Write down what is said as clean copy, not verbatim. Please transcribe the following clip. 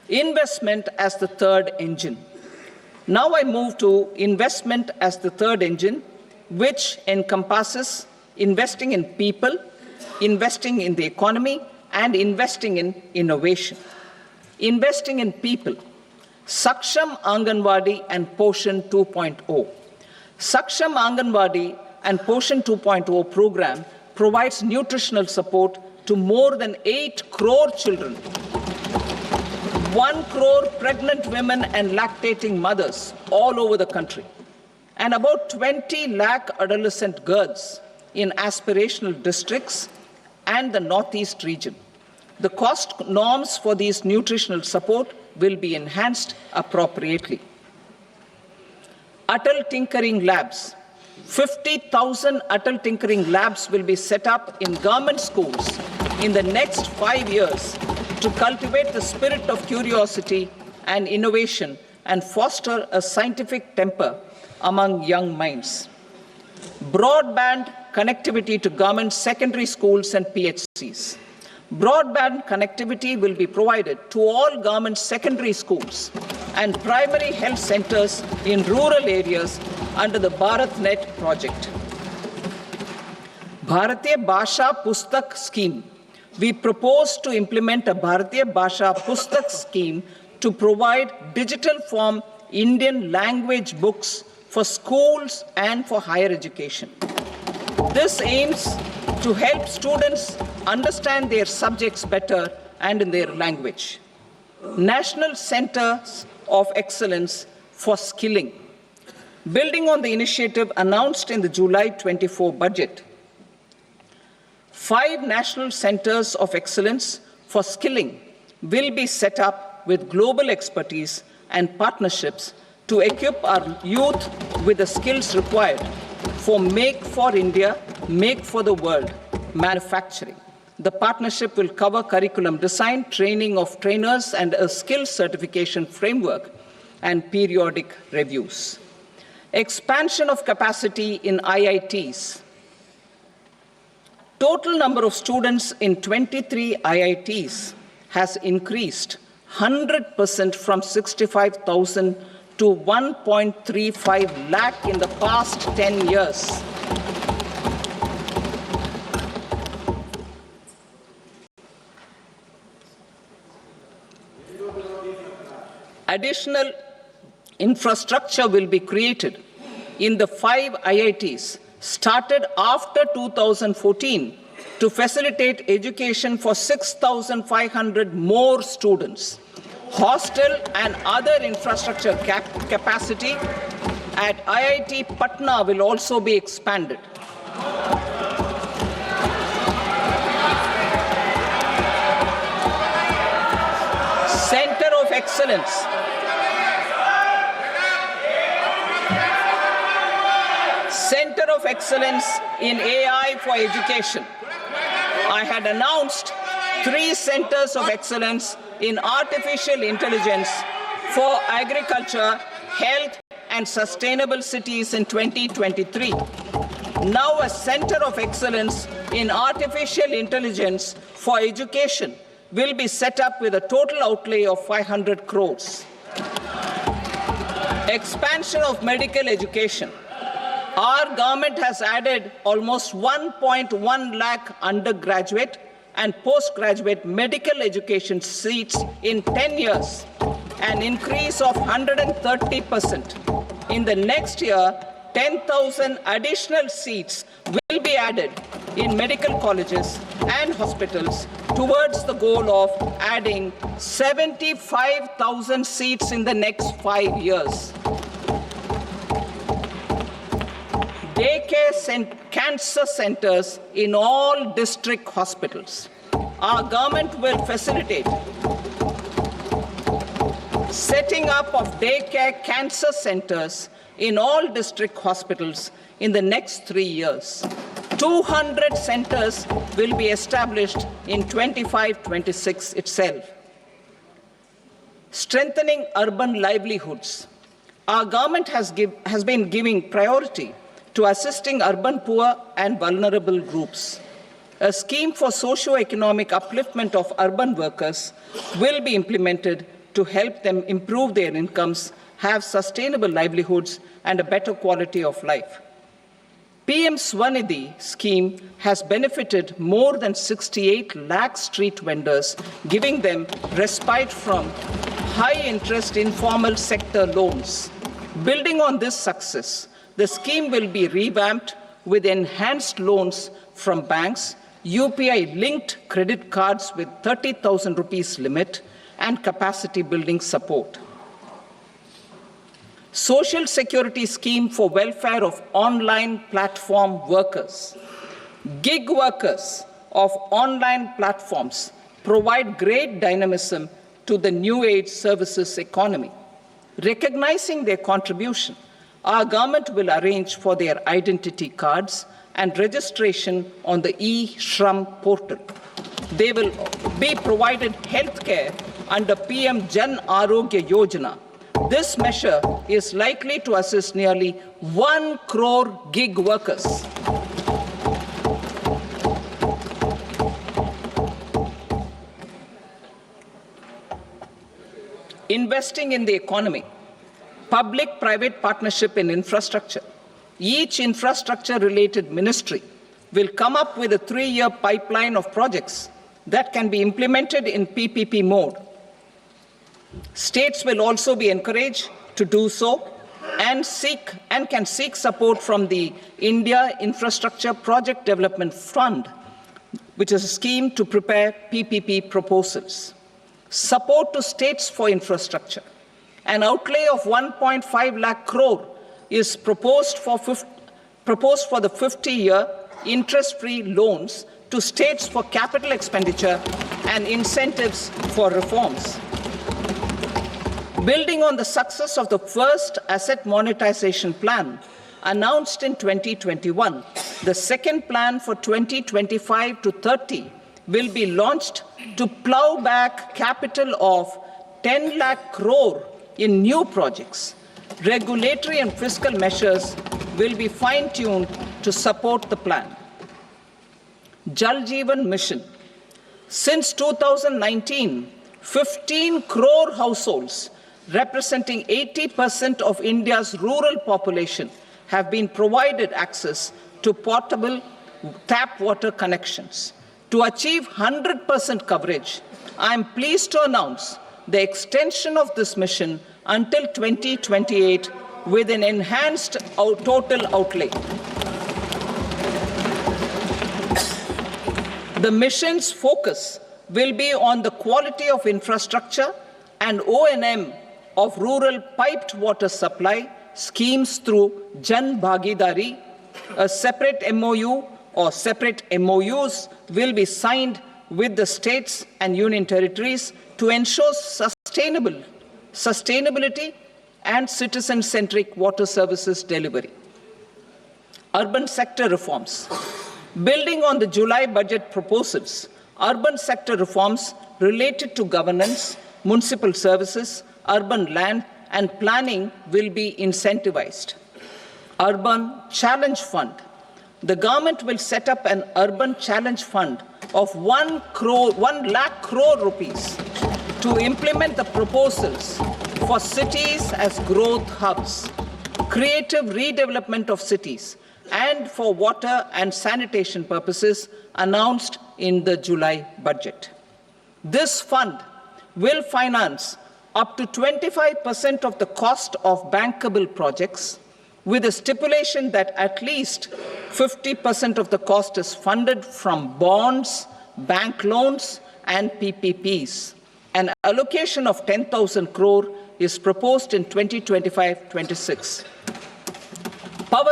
Investment as the third engine. Now I move to investment as the third engine, which encompasses investing in people, investing in the economy, and investing in innovation. Investing in people. Saksham Anganwadi and Poshan 2.0. Saksham Anganwadi and Poshan 2.0 program provides nutritional support to more than 8 crore children, 1 crore pregnant women and lactating mothers all over the country, and about 20 lakh adolescent girls in aspirational districts and the Northeast region. The cost norms for these nutritional support will be enhanced appropriately. Atal Tinkering Labs. 50,000 Atal Tinkering Labs will be set up in government schools in the next 5 years to cultivate the spirit of curiosity and innovation and foster a scientific temper among young minds. Broadband connectivity to government secondary schools and PHCs. Broadband connectivity will be provided to all government secondary schools and primary health centers in rural areas under the BharatNet project. Bharatiya Bhasha Pustak Scheme. We propose to implement a Bharatiya Bhasha Pustak scheme to provide digital form Indian language books for schools and for higher education. This aims to help students understand their subjects better and in their language. National Centers of Excellence for Skilling. Building on the initiative announced in the July 24 budget, 5 national centers of excellence for skilling will be set up with global expertise and partnerships to equip our youth with the skills required for Make for India, Make for the World manufacturing. The partnership will cover curriculum design, training of trainers, and a skills certification framework and periodic reviews. Expansion of capacity in IITs. Total number of students in 23 IITs has increased 100% from 65,000 to 1.35 lakh in the past 10 years. Additional infrastructure will be created in the 5 IITs started after 2014 to facilitate education for 6,500 more students. Hostel and other infrastructure capacity at IIT Patna will also be expanded. Center of Excellence. Center of Excellence in AI for Education. I had announced 3 centers of excellence in artificial intelligence for agriculture, health, and sustainable cities in 2023. Now a center of excellence in artificial intelligence for education will be set up with a total outlay of 500 crores. Expansion of medical education. Our government has added almost 1.1 lakh undergraduate and postgraduate medical education seats in 10 years, an increase of 130%. In the next year, 10,000 additional seats will be added in medical colleges and hospitals towards the goal of adding 75,000 seats in the next 5 years. Daycare cancer centers in all district hospitals. Our government will facilitate setting up of daycare cancer centers in all district hospitals in the next 3 years. 200 centers will be established in 25-26 itself. Strengthening urban livelihoods. Our government has been giving priority to assisting urban poor and vulnerable groups. A scheme for socio-economic upliftment of urban workers will be implemented to help them improve their incomes, have sustainable livelihoods, and a better quality of life. PM Swanidhi scheme has benefited more than 68 lakh street vendors, giving them respite from high-interest informal sector loans. Building on this success, the scheme will be revamped with enhanced loans from banks, UPI-linked credit cards with 30,000 rupees limit, and capacity building support. Social Security Scheme for welfare of online platform workers. Gig workers of online platforms provide great dynamism to the new age services economy. Recognizing their contribution, our government will arrange for their identity cards and registration on the e-Shram portal. They will be provided healthcare under PM Jan Arogya Yojana. This measure is likely to assist nearly 1 crore gig workers. Investing in the economy, public-private partnership in infrastructure. Each infrastructure-related ministry will come up with a 3-year pipeline of projects that can be implemented in PPP mode. States will also be encouraged to do so and can seek support from the India Infrastructure Project Development Fund, which is a scheme to prepare PPP proposals. Support to states for infrastructure. An outlay of 1.5 lakh crore is proposed for the 50-year interest-free loans to states for capital expenditure and incentives for reforms. Building on the success of the first asset monetization plan announced in 2021, the second plan for 2025 to 30 will be launched to plow back capital of 10 lakh crore in new projects. Regulatory and fiscal measures will be fine-tuned to support the plan. Jal Jeevan Mission. Since 2019, 15 crore households representing 80% of India's rural population have been provided access to portable tap water connections. To achieve 100% coverage, I am pleased to announce the extension of this mission until 2028 with an enhanced total outlay. The mission's focus will be on the quality of infrastructure and O&M of rural piped water supply schemes through Jan Bhagidari. A separate MOU or separate MOUs will be signed with the states and union territories to ensure sustainability and citizen-centric water services delivery. Urban sector reforms. Building on the July budget proposals, urban sector reforms related to governance, municipal services, urban land and planning will be incentivized. Urban Challenge Fund. The government will set up an urban challenge fund of 1 lakh crore rupees to implement the proposals for cities as growth hubs, creative redevelopment of cities, and for water and sanitation purposes announced in the July budget. This fund will finance up to 25% of the cost of bankable projects, with a stipulation that at least 50% of the cost is funded from bonds, bank loans, and PPPs. An allocation of 10,000 crore is proposed in 2025-26. Power